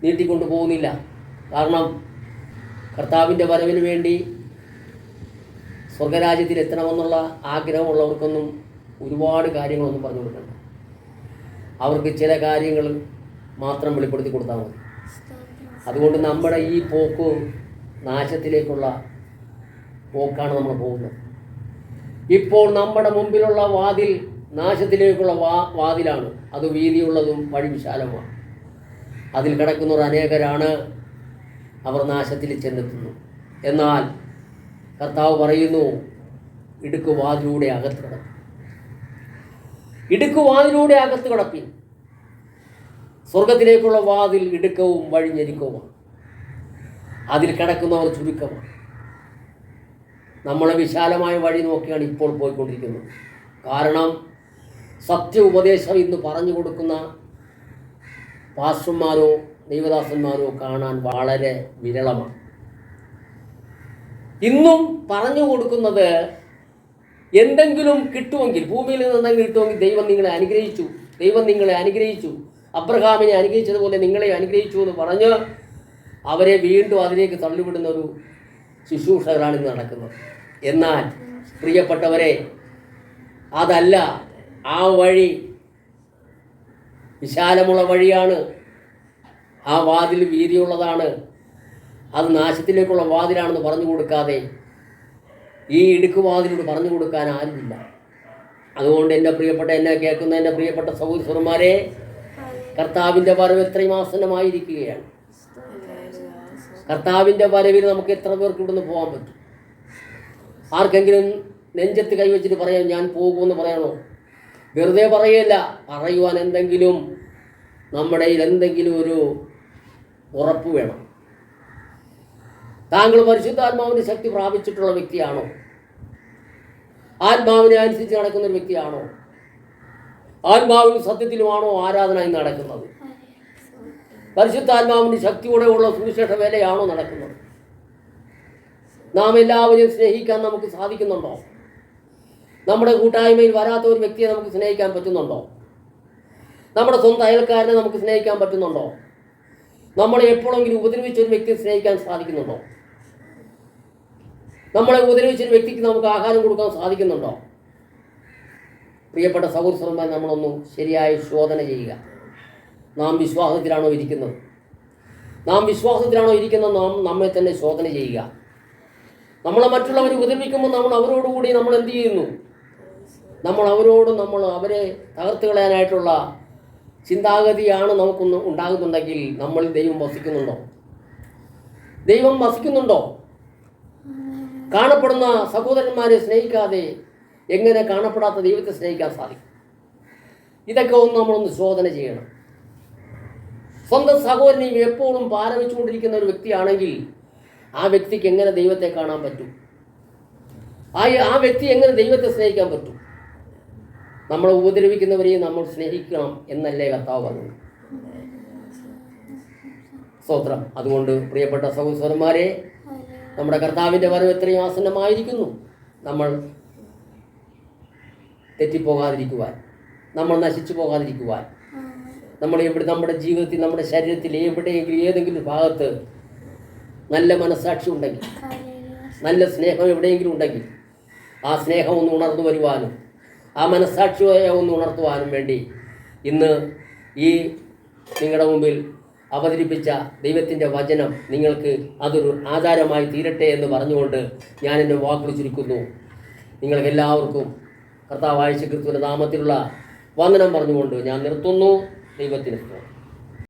നീട്ടിക്കൊണ്ടു പോകുന്നില്ല. കാരണം കർത്താവിൻ്റെ വരവിന് വേണ്ടി സ്വർഗരാജ്യത്തിൽ എത്തണമെന്നുള്ള ആഗ്രഹമുള്ളവർക്കൊന്നും ഒരുപാട് കാര്യങ്ങളൊന്നും പറഞ്ഞു കൊടുക്കണ്ട. അവർക്ക് ചില കാര്യങ്ങൾ മാത്രം വെളിപ്പെടുത്തി കൊടുത്താൽ മതി. അതുകൊണ്ട് നമ്മുടെ ഈ പോക്ക് നാശത്തിലേക്കുള്ള പോക്കാണ് നമ്മൾ പോകുന്നത്. ഇപ്പോൾ നമ്മുടെ മുമ്പിലുള്ള വാതിൽ നാശത്തിലേക്കുള്ള വാതിലാണ്. അത് വീതിയുള്ളതും വഴി വിശാലമാണ്. അതിൽ കിടക്കുന്നവർ അനേകരാണ്, അവർ നാശത്തിൽ ചെന്നെത്തുന്നു. എന്നാൽ കർത്താവ് പറയുന്നു, ഇടുക്കുവാതിലൂടെ അകത്ത് കിടക്കും, ഇടുക്കുവാതിലൂടെ അകത്ത് കിടപ്പിൻ. സ്വർഗത്തിലേക്കുള്ള വാതിൽ ഇടുക്കവും വഴിഞ്ഞെരിക്കവുമാണ്, അതിൽ കിടക്കുന്നവർ ചുരുക്കമാണ്. നമ്മൾ വിശാലമായ വഴി നോക്കിയാണ് ഇപ്പോൾ പോയിക്കൊണ്ടിരിക്കുന്നത്. കാരണം സത്യ ഉപദേശം ഇന്ന് പറഞ്ഞു കൊടുക്കുന്ന പാസ്റ്റർമാരോ ദൈവദാസന്മാരോ കാണാൻ വളരെ വിരളമാണ്. ഇന്നും പറഞ്ഞു കൊടുക്കുന്നത് എന്തെങ്കിലും കിട്ടുമെങ്കിൽ, ഭൂമിയിൽ നിന്ന് എന്തെങ്കിലും കിട്ടുമെങ്കിൽ ദൈവം നിങ്ങളെ അനുഗ്രഹിച്ചു, ദൈവം നിങ്ങളെ അനുഗ്രഹിച്ചു, അബ്രഹാമിനെ അനുഗ്രഹിച്ചതുപോലെ നിങ്ങളെ അനുഗ്രഹിച്ചു എന്ന് പറഞ്ഞ് അവരെ വീണ്ടും അതിലേക്ക് തള്ളിവിടുന്ന ഒരു ശുശ്രൂഷകളാണ് ഇന്ന് നടക്കുന്നത്. എന്നാൽ പ്രിയപ്പെട്ടവരെ, അതല്ല. ആ വഴി വിശാലമുള്ള വഴിയാണ്, ആ വാതിൽ വീതിയുള്ളതാണ്, അത് നാശത്തിലേക്കുള്ള വാതിലാണെന്ന് പറഞ്ഞു കൊടുക്കാതെ ഈ ഇടുക്കുവാതിലോട് പറഞ്ഞു കൊടുക്കാൻ ആരുമില്ല. അതുകൊണ്ട് എൻ്റെ പ്രിയപ്പെട്ട, എന്നെ കേൾക്കുന്ന എൻ്റെ പ്രിയപ്പെട്ട സഹോദരന്മാരെ, കർത്താവിൻ്റെ വരവ് എത്രയും ആസന്നമായിരിക്കുകയാണ്. കർത്താവിൻ്റെ വരവിൽ നമുക്ക് എത്ര പേർക്ക് ഇവിടുന്ന് പോകാൻ പറ്റും? ആർക്കെങ്കിലും നെഞ്ചത്ത് കൈവച്ചിട്ട് പറയാം ഞാൻ പോകുമെന്ന് പറയണോ? വെറുതെ പറയല്ല, പറയുവാൻ എന്തെങ്കിലും നമ്മുടെ കയ്യിൽ എന്തെങ്കിലും ഒരു ഉറപ്പ് വേണം. താങ്കൾ പരിശുദ്ധാത്മാവിൻ്റെ ശക്തി പ്രാപിച്ചിട്ടുള്ള വ്യക്തിയാണോ? ആത്മാവിനെ അനുസരിച്ച് നടക്കുന്ന ഒരു വ്യക്തിയാണോ? ആത്മാവിനും സത്യത്തിലുമാണോ ആരാധന ഇന്ന് നടക്കുന്നത്? പരിശുദ്ധാത്മാവിൻ്റെ ശക്തിയോടെയുള്ള സുവിശേഷ വേലയാണോ നടക്കുന്നത്? നാം എല്ലാവരെയും സ്നേഹിക്കാൻ നമുക്ക് സാധിക്കുന്നുണ്ടോ? നമ്മുടെ കൂട്ടായ്മയിൽ വരാത്ത ഒരു വ്യക്തിയെ നമുക്ക് സ്നേഹിക്കാൻ പറ്റുന്നുണ്ടോ? നമ്മുടെ സ്വന്തം അയൽക്കാരനെ നമുക്ക് സ്നേഹിക്കാൻ പറ്റുന്നുണ്ടോ? നമ്മളെ എപ്പോഴെങ്കിലും ഉപദ്രവിച്ച ഒരു വ്യക്തിയെ സ്നേഹിക്കാൻ സാധിക്കുന്നുണ്ടോ? നമ്മളെ ഉപദ്രവിച്ച ഒരു വ്യക്തിക്ക് നമുക്ക് ആഹാരം കൊടുക്കാൻ സാധിക്കുന്നുണ്ടോ? പ്രിയപ്പെട്ട സഹോദരന്മാർ, നമ്മളൊന്ന് ശരിയായ ശോധന ചെയ്യുക. നാം വിശ്വാസത്തിലാണോ ഇരിക്കുന്നത്? നാം വിശ്വാസത്തിലാണോ ഇരിക്കുന്നത്? നാം നമ്മെ തന്നെ ശോധന ചെയ്യുക. നമ്മളെ മറ്റുള്ളവർ ഉപദ്രവിക്കുമ്പോൾ നമ്മൾ അവരോടുകൂടി നമ്മൾ എന്ത് ചെയ്യുന്നു? നമ്മൾ അവരെ തകർത്ത് കളയാനായിട്ടുള്ള ചിന്താഗതിയാണ് നമുക്കൊന്ന് ഉണ്ടാകുന്നുണ്ടെങ്കിൽ നമ്മളിൽ ദൈവം വസിക്കുന്നുണ്ടോ? ദൈവം വസിക്കുന്നുണ്ടോ? കാണപ്പെടുന്ന സഹോദരന്മാരെ സ്നേഹിക്കാതെ എങ്ങനെ കാണപ്പെടാത്ത ദൈവത്തെ സ്നേഹിക്കാൻ സാധിക്കും? ഇതൊക്കെ നമ്മളൊന്ന് ശോധന ചെയ്യണം. സ്വന്തം സഹോദരനെയും എപ്പോഴും പാരവെച്ചുകൊണ്ടിരിക്കുന്ന ഒരു വ്യക്തിയാണെങ്കിൽ ആ വ്യക്തിക്ക് എങ്ങനെ ദൈവത്തെ കാണാൻ പറ്റും? ആ വ്യക്തി എങ്ങനെ ദൈവത്തെ സ്നേഹിക്കാൻ പറ്റും? നമ്മളെ ഉപദ്രവിക്കുന്നവരെയും നമ്മൾ സ്നേഹിക്കണം എന്നല്ലേ കർത്താവ് പറഞ്ഞത്? സ്തോത്രം. അതുകൊണ്ട് പ്രിയപ്പെട്ട സഹോദരന്മാരെ, നമ്മുടെ കർത്താവിൻ്റെ വരവ് എത്രയും ആസന്നമായിരിക്കുന്നു. നമ്മൾ തെറ്റിപ്പോകാതിരിക്കുവാൻ, നമ്മൾ നശിച്ചു പോകാതിരിക്കുവാൻ, നമ്മുടെ ജീവിതത്തിൽ, നമ്മുടെ ശരീരത്തിൽ എവിടെയെങ്കിലും ഏതെങ്കിലും ഭാഗത്ത് നല്ല മനസ്സാക്ഷി ഉണ്ടെങ്കിൽ, നല്ല സ്നേഹം എവിടെയെങ്കിലും ഉണ്ടെങ്കിൽ ആ സ്നേഹം ഒന്ന് ഉണർന്നു വരുവാനും ആ മനസ്സാക്ഷിയെ ഒന്ന് ഉണർത്തുവാനും വേണ്ടി ഇന്ന് ഈ നിങ്ങളുടെ മുമ്പിൽ അവതരിപ്പിച്ച ദൈവത്തിൻ്റെ വചനം നിങ്ങൾക്ക് അതൊരു ആചാരമായി തീരട്ടെ എന്ന് പറഞ്ഞുകൊണ്ട് ഞാൻ എൻ്റെ വാക്കുകൾ ചുരുക്കുന്നു. നിങ്ങൾക്കെല്ലാവർക്കും കർത്താവായ യേശു ക്രിസ്തുവിൻ്റെ നാമത്തിലുള്ള വന്ദനം പറഞ്ഞുകൊണ്ട് ഞാൻ നിർത്തുന്നു. ദൈവത്തിന് സ്തോത്രം.